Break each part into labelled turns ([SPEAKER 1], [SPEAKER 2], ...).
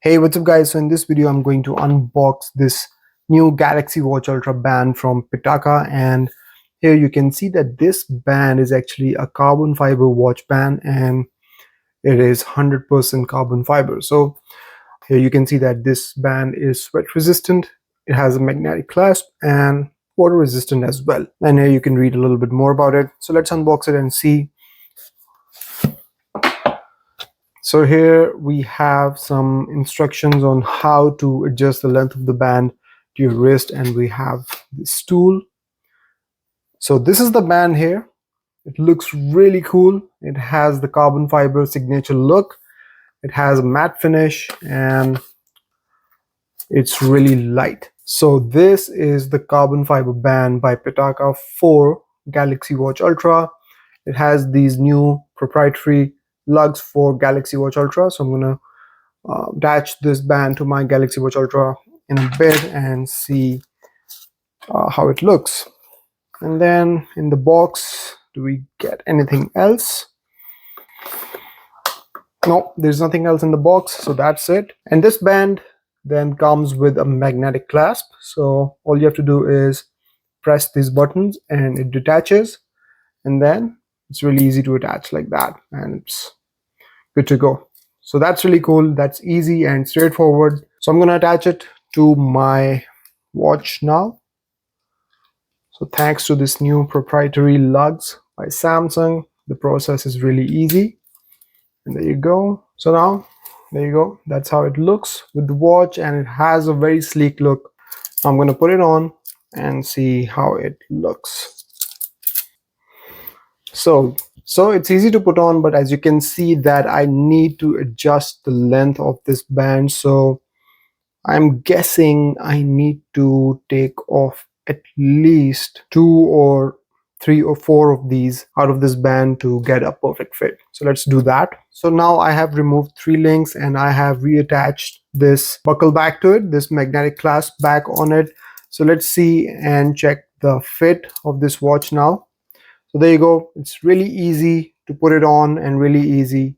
[SPEAKER 1] Hey, what's up guys? So in this video I'm going to unbox this new Galaxy Watch Ultra band from Pitaka, and here you can see that this band is actually a carbon fiber watch band and it is 100% carbon fiber. So here you can see that this band is sweat resistant, it has a magnetic clasp and water resistant as well. And here you can read a little bit more about it. So let's unbox it and see. So here we have some instructions on how to adjust the length of the band to your wrist, and we have this tool. So this is the band here. It looks really cool. It has the carbon fiber signature look. It has a matte finish and it's really light. So this is the carbon fiber band by Pitaka for Galaxy Watch Ultra. It has these new proprietary lugs for Galaxy Watch Ultra. So I'm gonna attach this band to my Galaxy Watch Ultra in a bit and see how it looks. And then in the box, do we get anything else? No, there's nothing else in the box, so that's it. And this band then comes with a magnetic clasp. So all you have to do is press these buttons and it detaches, and then it's really easy to attach like that and it's good to go. So that's really cool. That's easy and straightforward. So I'm going to attach it to my watch now. So thanks to this new proprietary lugs by Samsung, the process is really easy. And there you go. So now, there you go. That's how it looks with the watch, and it has a very sleek look. I'm going to put it on and see how it looks. So it's easy to put on, but as you can see that I need to adjust the length of this band. So I'm guessing I need to take off at least 2 or 3 or 4 of these out of this band to get a perfect fit. So let's do that. So now I have removed 3 links and I have reattached this buckle back to it, this magnetic clasp back on it. So let's see and check the fit of this watch now. So there you go. It's really easy to put it on and really easy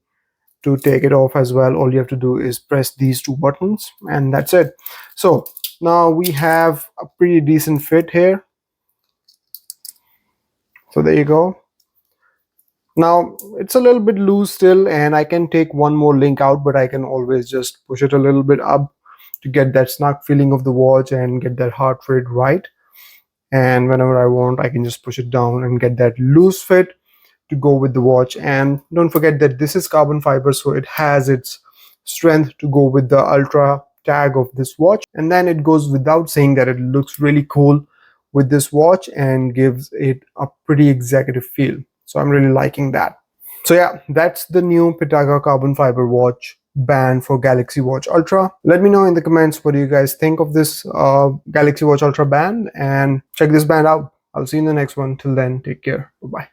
[SPEAKER 1] to take it off as well. All you have to do is press these 2 buttons and that's it. So now we have a pretty decent fit here. So there you go. Now it's a little bit loose still and I can take one more link out, but I can always just push it a little bit up to get that snug feeling of the watch and get that heart rate right. And whenever I want, I can just push it down and get that loose fit to go with the watch. And don't forget that this is carbon fiber, so it has its strength to go with the ultra tag of this watch. And then it goes without saying that it looks really cool with this watch and gives it a pretty executive feel. So I'm really liking that. So yeah, that's the new Pitaka carbon fiber watch band for Galaxy Watch Ultra. Let me know in the comments what do you guys think of this Galaxy Watch Ultra band, and check this band out. I'll see you in the next one. Till then, take care. Bye-bye.